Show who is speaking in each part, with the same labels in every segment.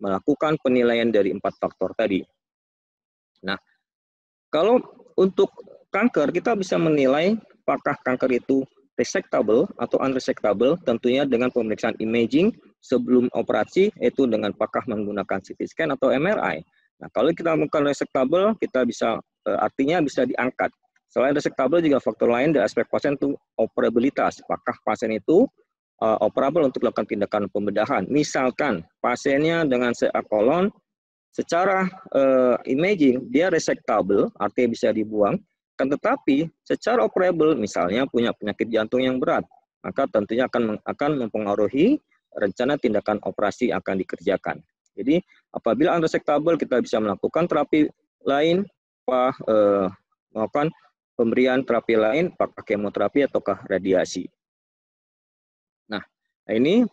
Speaker 1: melakukan penilaian dari 4 faktor tadi. Nah, kalau untuk kanker, kita bisa menilai apakah kanker itu resectable atau unresectable, tentunya dengan pemeriksaan imaging sebelum operasi, yaitu dengan apakah menggunakan CT scan atau MRI. Nah, kalau kita melakukan resectable, kita bisa, artinya bisa diangkat. Selain resectable, juga faktor lain dari aspek pasien itu operabilitas. Apakah pasien itu operable untuk melakukan tindakan pembedahan. Misalkan pasiennya dengan CA kolon, secara imaging dia resectable, artinya bisa dibuang, kan tetapi secara operable, misalnya punya penyakit jantung yang berat, maka tentunya akan mempengaruhi rencana tindakan operasi yang akan dikerjakan. Jadi apabila unresectable, kita bisa melakukan terapi lain, melakukan pemberian terapi lain, apakah kemoterapi ataukah radiasi. Nah, ini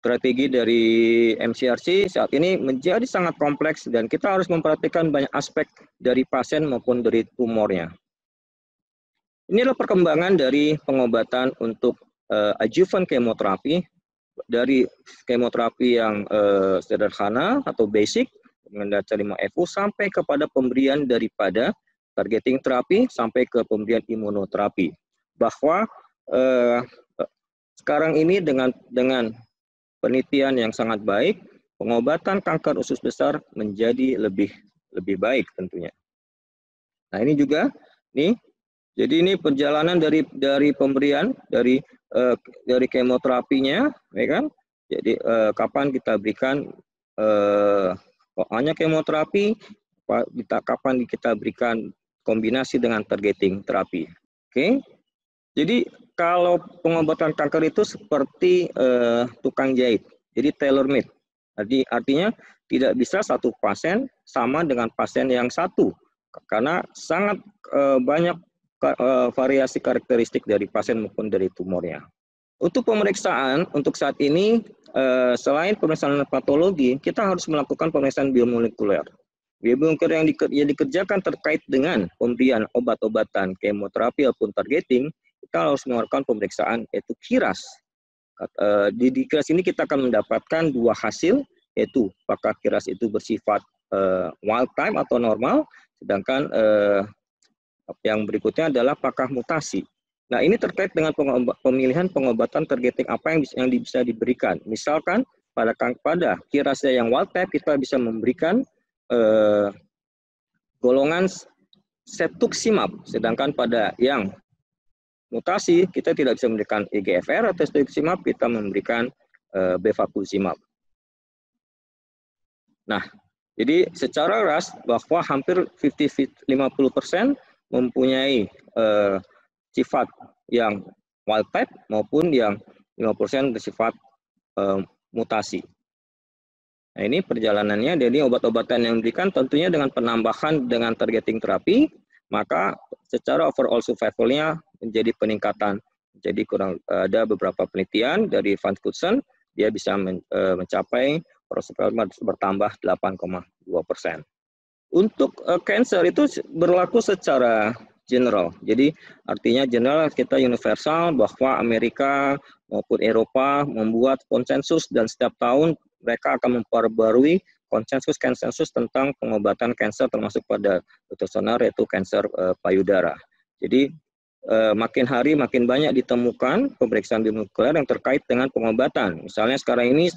Speaker 1: strategi dari MCRC saat ini menjadi sangat kompleks dan kita harus memperhatikan banyak aspek dari pasien maupun dari tumornya. Inilah perkembangan dari pengobatan untuk adjuvant kemoterapi, dari kemoterapi yang sederhana atau basic dengan dasar 5FU sampai kepada pemberian daripada targeting terapi sampai ke pemberian imunoterapi. Bahwa sekarang ini dengan penelitian yang sangat baik, pengobatan kanker usus besar menjadi lebih baik tentunya. Nah, ini juga nih, jadi ini perjalanan dari pemberian dari kemoterapinya, ya kan? Jadi kapan kita berikan hanya kemoterapi, kapan kita berikan kombinasi dengan targeting terapi. Oke? Jadi kalau pengobatan kanker itu seperti tukang jahit, jadi tailor made. Jadi artinya tidak bisa satu pasien sama dengan pasien yang satu, karena sangat banyak variasi karakteristik dari pasien maupun dari tumornya. Untuk pemeriksaan, untuk saat ini selain pemeriksaan patologi, kita harus melakukan pemeriksaan biomolekuler. Biomolekuler yang dikerjakan terkait dengan pemberian obat-obatan kemoterapi ataupun targeting, kita harus melakukan pemeriksaan yaitu KIRAS. Di KIRAS ini kita akan mendapatkan dua hasil, yaitu apakah KIRAS itu bersifat wild type atau normal, sedangkan yang berikutnya adalah apakah mutasi. Nah, ini terkait dengan pemilihan pengobatan targeting apa yang bisa diberikan. Misalkan pada KIRASnya yang wild type, kita bisa memberikan golongan cetuximab, sedangkan pada yang mutasi, kita tidak bisa memberikan EGFR atau cetuximab, kita memberikan bevacizumab. Nah, jadi secara ras bahwa hampir 50% mempunyai sifat yang wild type maupun yang 5% bersifat mutasi. Nah, ini perjalanannya, jadi obat-obatan yang diberikan tentunya dengan penambahan dengan targeting terapi, maka secara overall survival-nya menjadi peningkatan. Jadi ada beberapa penelitian dari Van Kutsen, dia bisa mencapai survival bertambah 8,2%. Untuk cancer itu berlaku secara general. Jadi artinya general, kita universal bahwa Amerika maupun Eropa membuat konsensus dan setiap tahun mereka akan memperbarui konsensus tentang pengobatan kanker termasuk pada utusanar yaitu kanker payudara. Jadi makin hari makin banyak ditemukan pemeriksaan biomolekuler yang terkait dengan pengobatan. Misalnya sekarang ini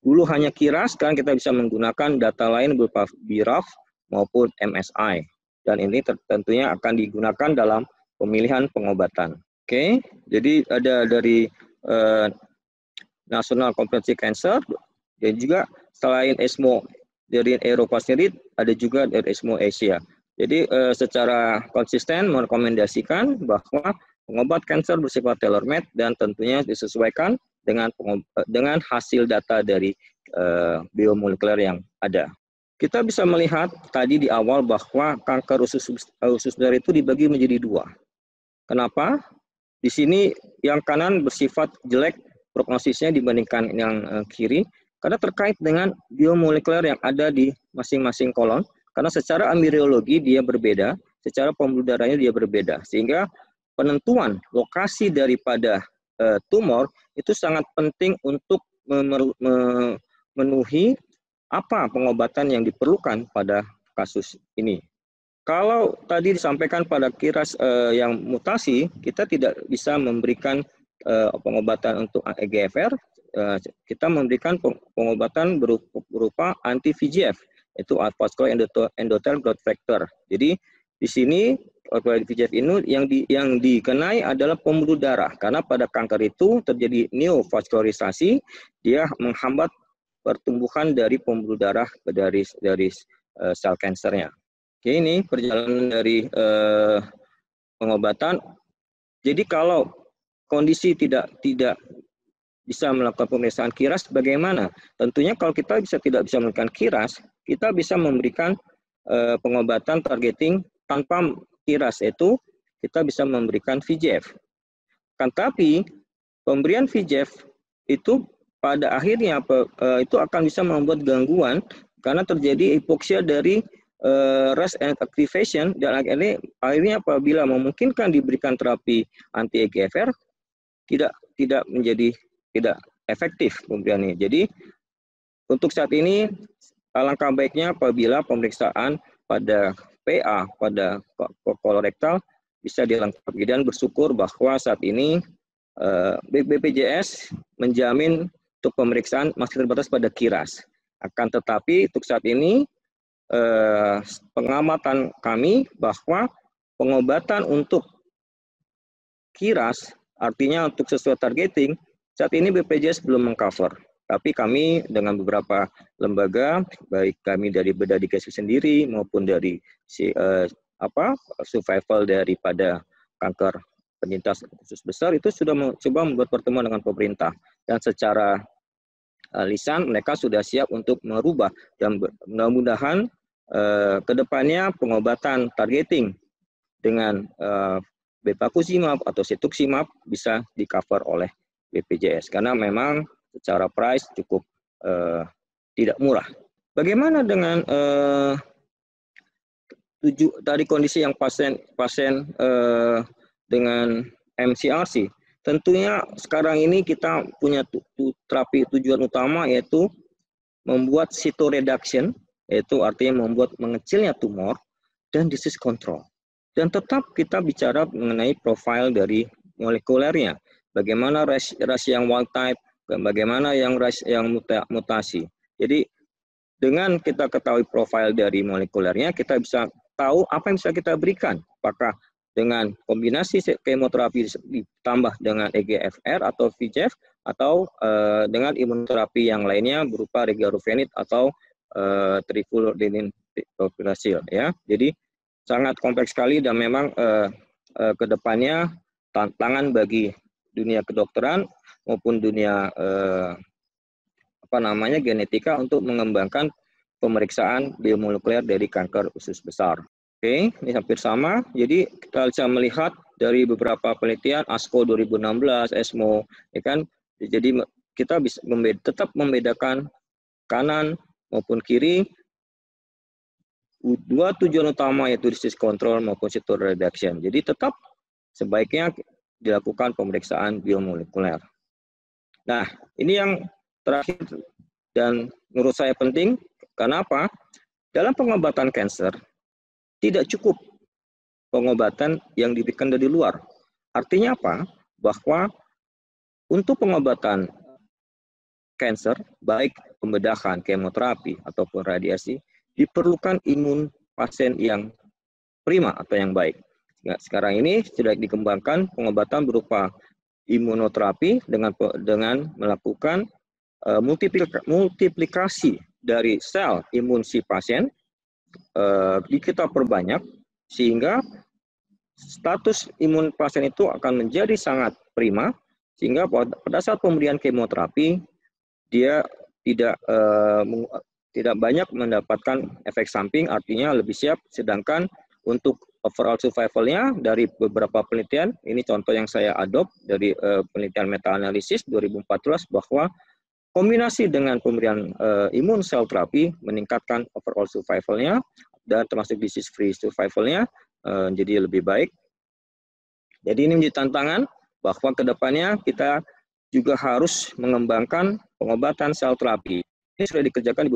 Speaker 1: dulu hanya KIRAS, sekarang kita bisa menggunakan data lain berupa BRAF maupun MSI. Dan ini tentunya akan digunakan dalam pemilihan pengobatan. Oke, jadi ada dari National Comprehensive Cancer, dan juga selain ESMO dari Eropa sendiri, ada juga dari ESMO Asia. Jadi secara konsisten merekomendasikan bahwa pengobat kanker bersifat tailor-made dan tentunya disesuaikan dengan hasil data dari biomolekuler yang ada. Kita bisa melihat tadi di awal bahwa kanker usus besar itu dibagi menjadi dua. Kenapa? Di sini yang kanan bersifat jelek prognosisnya dibandingkan yang kiri, karena terkait dengan biomolekuler yang ada di masing-masing kolon, karena secara ambriologi dia berbeda, secara pembuluh darahnya dia berbeda, sehingga penentuan lokasi daripada tumor itu sangat penting untuk memenuhi apa pengobatan yang diperlukan pada kasus ini. Kalau tadi disampaikan pada KIRAS yang mutasi, kita tidak bisa memberikan pengobatan untuk EGFR, kita memberikan pengobatan berupa anti-VEGF, itu vascular endothelial growth factor. Jadi di sini VEGF ini yang dikenai adalah pembuluh darah, karena pada kanker itu terjadi neovascularisasi, dia menghambat pertumbuhan dari pembuluh darah dari sel kansernya. Oke, ini perjalanan dari pengobatan. Jadi kalau kondisi tidak bisa melakukan pemeriksaan KIRAS, bagaimana? Tentunya kalau kita tidak bisa melakukan KIRAS, kita bisa memberikan pengobatan targeting tanpa KIRAS, itu kita bisa memberikan VEGF. Kan tapi pemberian VEGF itu pada akhirnya itu akan bisa membuat gangguan karena terjadi hipoksia dari RAS activation, dan akhirnya apabila memungkinkan diberikan terapi anti EGFR tidak efektif pemberiannya. Jadi untuk saat ini alangkah baiknya apabila pemeriksaan pada PA pada kolorektal bisa dilengkapi, dan bersyukur bahwa saat ini BPJS menjamin untuk pemeriksaan masih terbatas pada KIRAS. Akan tetapi untuk saat ini pengamatan kami bahwa pengobatan untuk KIRAS, artinya untuk sesuai targeting, saat ini BPJS belum mengcover. Tapi kami dengan beberapa lembaga, baik kami dari Bedah Dikasih sendiri maupun dari survival daripada kanker penyintas usus besar, itu sudah mencoba membuat pertemuan dengan pemerintah, dan secara lisan mereka sudah siap untuk merubah, dan mudah-mudahan kedepannya pengobatan targeting dengan bevacizumab atau cetuximab bisa di-cover oleh BPJS, karena memang secara price cukup tidak murah. Bagaimana dengan tadi kondisi yang pasien dengan MCRC? Tentunya sekarang ini kita punya terapi tujuan utama, yaitu membuat cytoreduction, yaitu artinya membuat mengecilnya tumor, dan disease control. Dan tetap kita bicara mengenai profil dari molekulernya, bagaimana ras yang wild type, bagaimana yang ras yang mutasi. Jadi dengan kita ketahui profil dari molekulernya, kita bisa tahu apa yang bisa kita berikan. Apakah dengan kombinasi kemoterapi ditambah dengan EGFR atau VEGF, atau dengan imunoterapi yang lainnya berupa regorafenib atau trifluridinil ya. Jadi sangat kompleks sekali, dan memang kedepannya tantangan bagi dunia kedokteran maupun dunia genetika untuk mengembangkan pemeriksaan biomolekuler dari kanker usus besar. Oke, ini hampir sama. Jadi kita bisa melihat dari beberapa penelitian ASCO 2016, ESMO, ya kan. Jadi kita bisa tetap membedakan kanan maupun kiri. Dua tujuan utama yaitu disease control maupun cytoreduction. Jadi tetap sebaiknya dilakukan pemeriksaan biomolekuler. Nah, ini yang terakhir dan menurut saya penting. Kenapa? Dalam pengobatan kanker tidak cukup pengobatan yang diberikan dari luar. Artinya apa? Bahwa untuk pengobatan kanker, baik pembedahan, kemoterapi ataupun radiasi, diperlukan imun pasien yang prima atau yang baik. Sekarang ini sudah dikembangkan pengobatan berupa imunoterapi dengan melakukan multiplikasi dari sel imun si pasien, kita perbanyak sehingga status imun pasien itu akan menjadi sangat prima, sehingga pada saat pemberian kemoterapi dia tidak banyak mendapatkan efek samping, artinya lebih siap. Sedangkan untuk overall survival-nya dari beberapa penelitian, ini contoh yang saya adopt dari penelitian meta-analisis 2014, bahwa kombinasi dengan pemberian imun sel terapi meningkatkan overall survival-nya, dan termasuk disease-free survival-nya jadi lebih baik. Jadi ini menjadi tantangan bahwa kedepannya kita juga harus mengembangkan pengobatan sel terapi. Ini sudah dikerjakan di